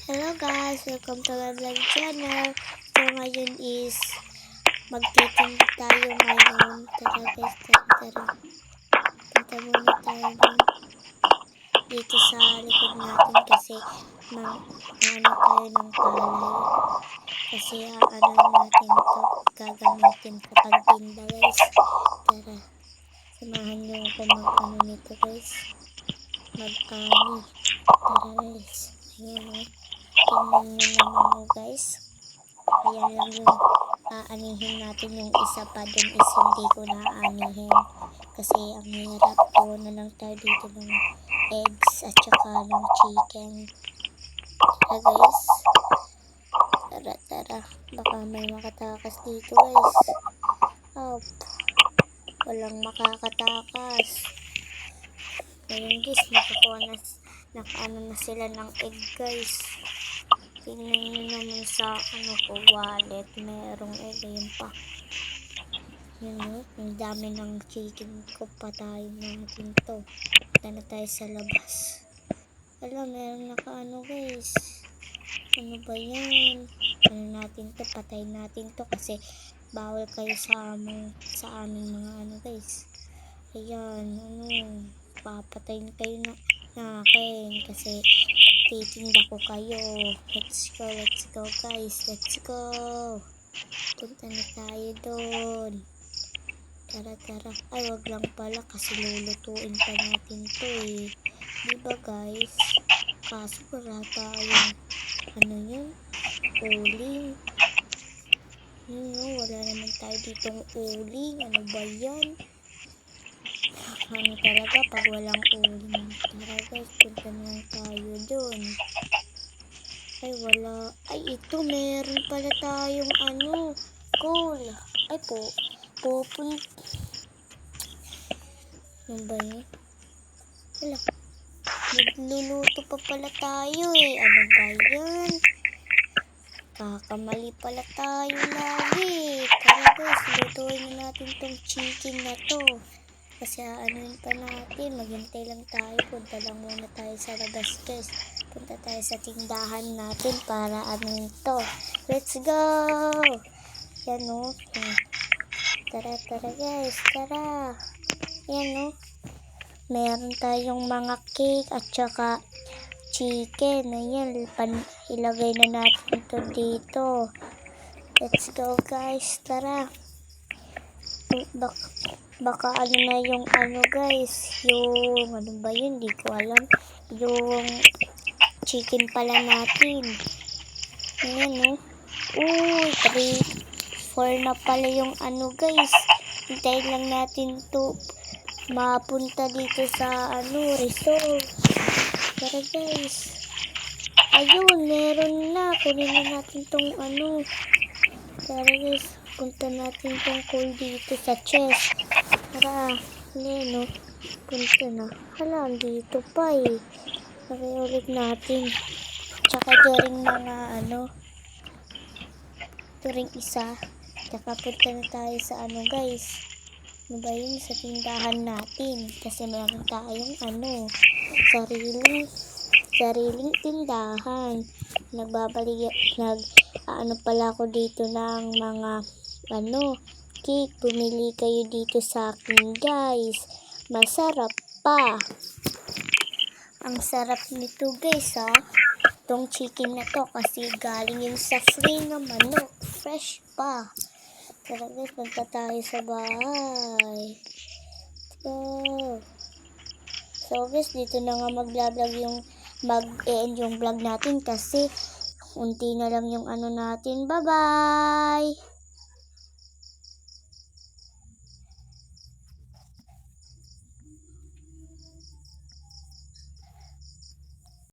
Hello guys, welcome to my vlog channel. So ngayon is magtitinda tayo ngayon. Tara guys, tara. Punta muna tayo dito sa likod natin kasi ano tayo ng palay. Kasi ano natin to, gagamitin sa pagtinda guys. Tara, samahan nyo ako mag-ano nito guys. Mag-ani. Tara guys. Ayan o. Tingnan nyo naman o guys. Ayan lang yung aanihin natin. Yung isa pa dun is hindi ko naaanihin. Kasi ang hirap ko na lang tayo dito ng eggs at saka ng chicken. Tara guys. Tara. Baka may makatakas dito guys. Oh, walang makakatakas. Ngayon guys, nakaano na sila ng egg guys. Tingnan nyo naman sa wallet. Merong egg. Ayun pa. Yun o. Ang dami ng chicken ko. Patayin natin to. Punta na tayo sa labas. Alam, meron nakaano guys. Ano ba yan? Ano natin to? Patayin natin to kasi bawal kayo sa aming mga ano guys. Ayan. Papatayin kayo na akin kasi titinda ko kayo. Let's go guys. Let's go. Punta na tayo doon. Tara. Ay, wag lang pala kasi lulutuin pa natin to eh. Diba guys? Kaso wala tayong yun? Uling. Wala naman tayo ditong uling. Ano ba yan? Talaga pag walang uling. Tara guys, punta na lang tayo doon. Ay, wala. Ay, ito, meron pala tayong coal. Ay, ano ba yun? Wala. Nagluluto pa pala tayo eh. Ano ba yan? Kakamali pala tayo lagi. Tara guys, lutuin na natin tong chicken na to. Kasi anuin pa natin. Maghintay lang tayo. Punta lang muna tayo sa labas guys. Punta tayo sa tindahan natin para anuin to. Let's go! Yan o. Tara guys. Tara. Yan o. Meron tayong mga cake at saka chicken. Ayan. Ilagay na natin to dito. Let's go guys. Tara. Baka na yung guys, yung ano ba yun, di ko alam, yung chicken pala natin. Ayan uy, 3-4 na pala yung guys. Hintayin lang natin to mapunta dito sa resort. Tara guys. Ayun, meron na. Kunin na natin tong Tara guys, punta natin tong coal dito sa chest. Tara, punta na. Hala, dito pa eh. Lagay ulit natin. Tsaka ito rin mga ito rin isa. Tsaka punta na tayo sa guys. Ano ba yun? Sa tindahan natin. Kasi meron tayong sariling tindahan. Pala ako dito ng mga cake. Bumili kayo dito sa akin guys. Masarap pa. Ang sarap nito guys Itong chicken na to kasi galing yun sa free na manok. Fresh pa. Tara guys, punta tayo sa bahay. So guys, dito na nga mag-end yung vlog natin kasi unti na lang yung natin. Bye-bye!